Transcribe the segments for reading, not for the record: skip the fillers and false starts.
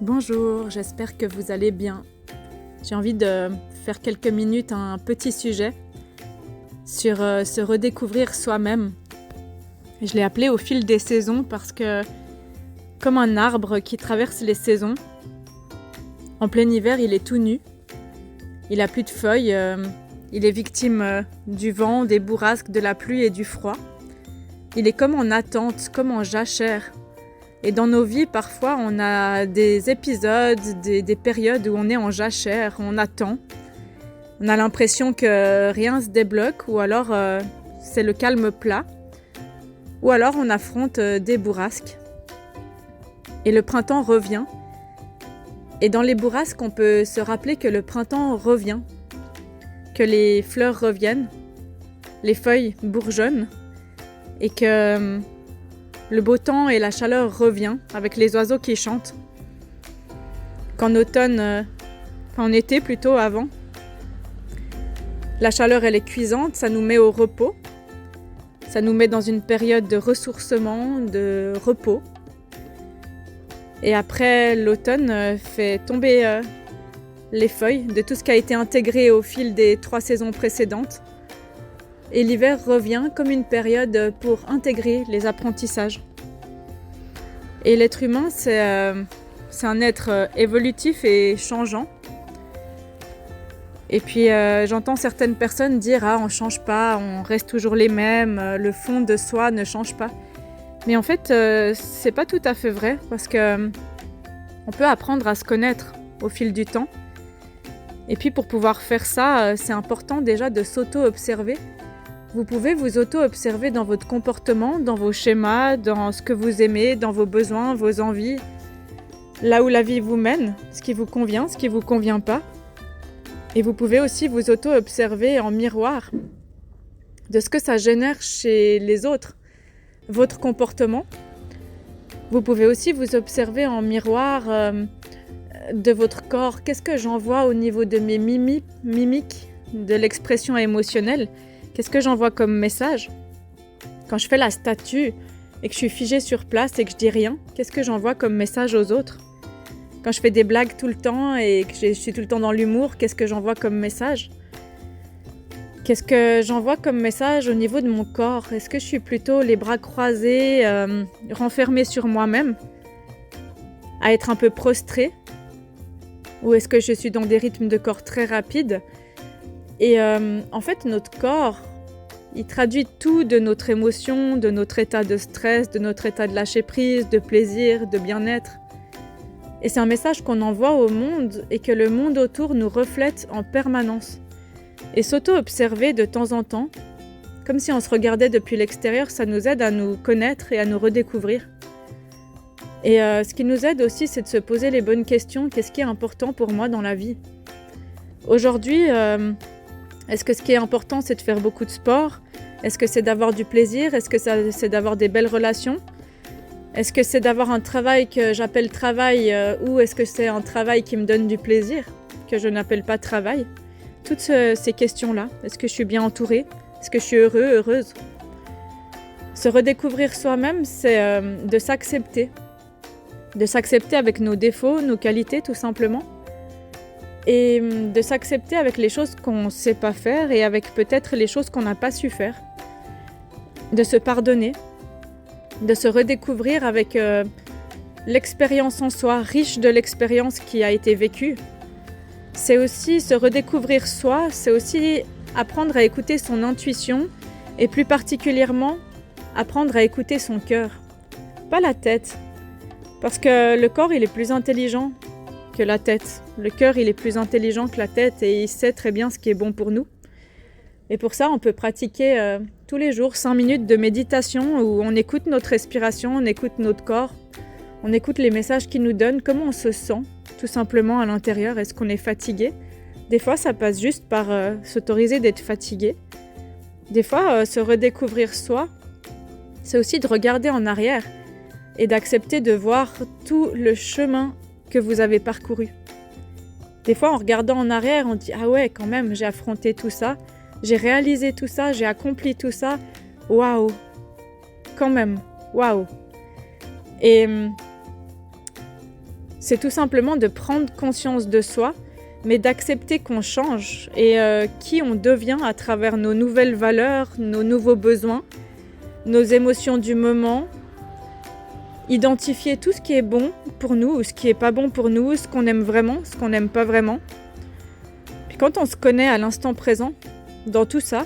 Bonjour, j'espère que vous allez bien. J'ai envie de faire quelques minutes un petit sujet sur se redécouvrir soi-même. Je l'ai appelé au fil des saisons parce que, comme un arbre qui traverse les saisons, en plein hiver il est tout nu, il n'a plus de feuilles, il est victime du vent, des bourrasques, de la pluie et du froid. Il est comme en attente, comme en jachère. Et dans nos vies, parfois, on a des épisodes, des périodes où on est en jachère, on attend. On a l'impression que rien se débloque, ou alors c'est le calme plat. Ou alors on affronte des bourrasques. Et le printemps revient. Et dans les bourrasques, on peut se rappeler que le printemps revient. Que les fleurs reviennent, les feuilles bourgeonnent. Et que le beau temps et la chaleur revient avec les oiseaux qui chantent. Qu'en automne, en été plutôt avant, la chaleur elle est cuisante, ça nous met au repos. Ça nous met dans une période de ressourcement, de repos. Et après, l'automne fait tomber les feuilles de tout ce qui a été intégré au fil des 3 saisons précédentes. Et l'hiver revient comme une période pour intégrer les apprentissages. Et l'être humain, c'est un être évolutif et changeant. Et puis j'entends certaines personnes dire « Ah, on ne change pas, on reste toujours les mêmes, le fond de soi ne change pas ». Mais en fait, c'est pas tout à fait vrai parce que on peut apprendre à se connaître au fil du temps. Et puis pour pouvoir faire ça, c'est important déjà de s'auto-observer. Vous pouvez vous auto-observer dans votre comportement, dans vos schémas, dans ce que vous aimez, dans vos besoins, vos envies, là où la vie vous mène, ce qui vous convient, ce qui ne vous convient pas. Et vous pouvez aussi vous auto-observer en miroir de ce que ça génère chez les autres, votre comportement. Vous pouvez aussi vous observer en miroir de votre corps. Qu'est-ce que j'envoie au niveau de mes mimiques, de l'expression émotionnelle ? Qu'est-ce que j'envoie comme message ? Quand je fais la statue et que je suis figée sur place et que je dis rien, qu'est-ce que j'envoie comme message aux autres ? Quand je fais des blagues tout le temps et que je suis tout le temps dans l'humour, qu'est-ce que j'envoie comme message ? Qu'est-ce que j'envoie comme message au niveau de mon corps ? Est-ce que je suis plutôt les bras croisés, renfermée sur moi-même, à être un peu prostrée ? Ou est-ce que je suis dans des rythmes de corps très rapides ? Et en fait, notre corps, il traduit tout de notre émotion, de notre état de stress, de notre état de lâcher prise, de plaisir, de bien-être. Et c'est un message qu'on envoie au monde et que le monde autour nous reflète en permanence. Et s'auto-observer de temps en temps, comme si on se regardait depuis l'extérieur, ça nous aide à nous connaître et à nous redécouvrir. Et ce qui nous aide aussi, c'est de se poser les bonnes questions. Qu'est-ce qui est important pour moi dans la vie ? Aujourd'hui, est-ce que ce qui est important, c'est de faire beaucoup de sport ? Est-ce que c'est d'avoir du plaisir ? Est-ce que c'est d'avoir des belles relations ? Est-ce que c'est d'avoir un travail que j'appelle travail ou est-ce que c'est un travail qui me donne du plaisir, que je n'appelle pas travail ? Toutes ces questions-là. Est-ce que je suis bien entourée ? Est-ce que je suis heureux, heureuse ? Se redécouvrir soi-même, c'est de s'accepter. De s'accepter avec nos défauts, nos qualités tout simplement. Et de s'accepter avec les choses qu'on ne sait pas faire et avec peut-être les choses qu'on n'a pas su faire. De se pardonner, de se redécouvrir avec l'expérience en soi, riche de l'expérience qui a été vécue. C'est aussi se redécouvrir soi, c'est aussi apprendre à écouter son intuition et plus particulièrement apprendre à écouter son cœur, pas la tête. Parce que le corps, il est plus intelligent que la tête. Le cœur, il est plus intelligent que la tête et il sait très bien ce qui est bon pour nous. Et pour ça, on peut pratiquer tous les jours 5 minutes de méditation où on écoute notre respiration, on écoute notre corps, on écoute les messages qu'il nous donne, comment on se sent tout simplement à l'intérieur. Est-ce qu'on est fatigué ? Des fois, ça passe juste par s'autoriser d'être fatigué. Des fois, se redécouvrir soi, c'est aussi de regarder en arrière et d'accepter de voir tout le chemin que vous avez parcouru. Des fois, en regardant en arrière, on dit « Ah ouais, quand même, j'ai affronté tout ça, j'ai réalisé tout ça, j'ai accompli tout ça. Waouh ! Quand même, waouh !» Et C'est tout simplement de prendre conscience de soi, mais d'accepter qu'on change et qui on devient à travers nos nouvelles valeurs, nos nouveaux besoins, nos émotions du moment. Identifier tout ce qui est bon pour nous ou ce qui n'est pas bon pour nous, ce qu'on aime vraiment, ce qu'on n'aime pas vraiment. Puis quand on se connaît à l'instant présent, dans tout ça,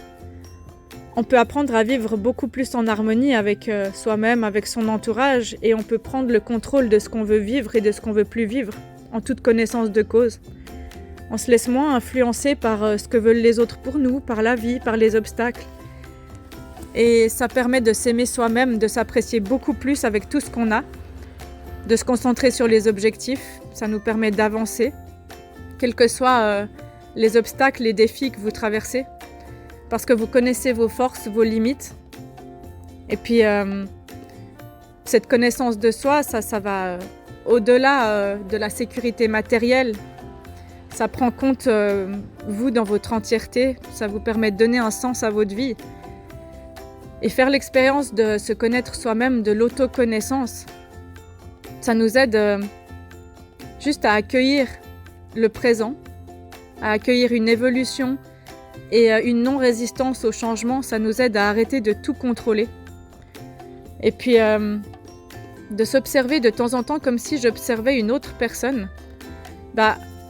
on peut apprendre à vivre beaucoup plus en harmonie avec soi-même, avec son entourage, et on peut prendre le contrôle de ce qu'on veut vivre et de ce qu'on veut plus vivre, en toute connaissance de cause. On se laisse moins influencer par ce que veulent les autres pour nous, par la vie, par les obstacles. Et ça permet de s'aimer soi-même, de s'apprécier beaucoup plus avec tout ce qu'on a, de se concentrer sur les objectifs. Ça nous permet d'avancer, quels que soient les obstacles, les défis que vous traversez, parce que vous connaissez vos forces, vos limites. Et puis, cette connaissance de soi, ça va au-delà de la sécurité matérielle. Ça prend compte, vous, dans votre entièreté. Ça vous permet de donner un sens à votre vie. Et faire l'expérience de se connaître soi-même, de l'autoconnaissance, ça nous aide juste à accueillir le présent, à accueillir une évolution et une non-résistance au changement. Ça nous aide à arrêter de tout contrôler. Et puis, de s'observer de temps en temps comme si j'observais une autre personne.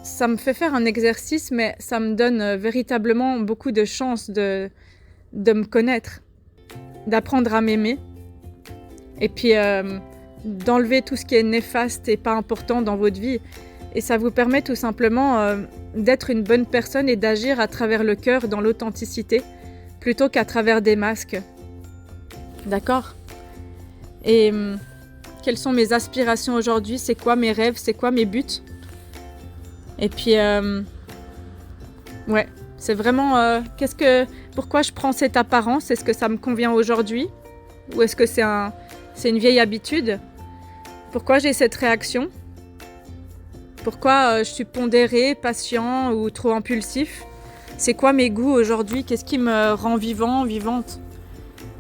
Ça me fait faire un exercice, mais ça me donne véritablement beaucoup de chance de me connaître, d'apprendre à m'aimer, et puis d'enlever tout ce qui est néfaste et pas important dans votre vie. Et ça vous permet tout simplement d'être une bonne personne et d'agir à travers le cœur, dans l'authenticité, plutôt qu'à travers des masques. D'accord ? Et quelles sont mes aspirations aujourd'hui ? C'est quoi mes rêves ? C'est quoi mes buts ? Et puis, ouais, c'est vraiment pourquoi je prends cette apparence ? Est-ce que ça me convient aujourd'hui ? Ou est-ce que c'est une vieille habitude ? Pourquoi j'ai cette réaction ? Pourquoi je suis pondéré, patient ou trop impulsif ? C'est quoi mes goûts aujourd'hui ? Qu'est-ce qui me rend vivant, vivante ?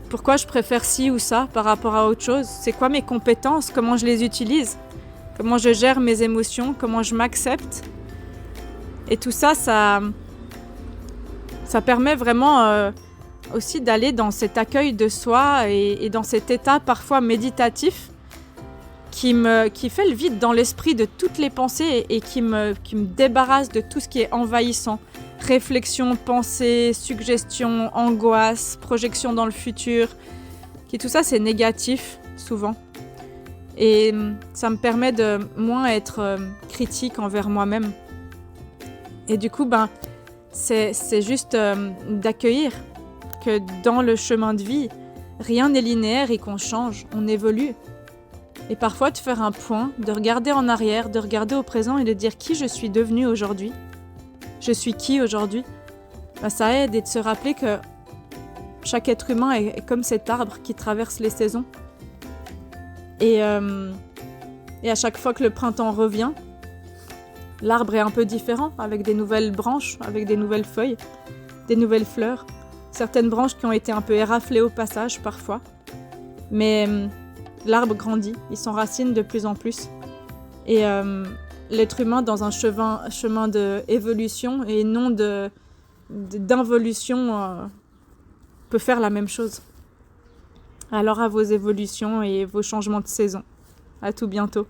Pourquoi je préfère ci ou ça par rapport à autre chose ? C'est quoi mes compétences ? Comment je les utilise ? Comment je gère mes émotions ? Comment je m'accepte ? Et tout ça, ça permet vraiment aussi d'aller dans cet accueil de soi et dans cet état parfois méditatif qui fait le vide dans l'esprit de toutes les pensées et qui me débarrasse de tout ce qui est envahissant. Réflexion, pensée, suggestion, angoisse, projection dans le futur. Tout ça, c'est négatif, souvent. Et ça me permet de moins être critique envers moi-même. Et du coup, c'est juste d'accueillir que dans le chemin de vie, rien n'est linéaire et qu'on change, on évolue. Et parfois de faire un point, de regarder en arrière, de regarder au présent et de dire qui je suis devenue aujourd'hui. Je suis qui aujourd'hui ? Ça aide, et de se rappeler que chaque être humain est comme cet arbre qui traverse les saisons. Et à chaque fois que le printemps revient, l'arbre est un peu différent, avec des nouvelles branches, avec des nouvelles feuilles, des nouvelles fleurs. Certaines branches qui ont été un peu éraflées au passage parfois. Mais l'arbre grandit, il s'enracine de plus en plus. Et l'être humain dans un chemin d'évolution et non d'involution peut faire la même chose. Alors à vos évolutions et vos changements de saison. À tout bientôt.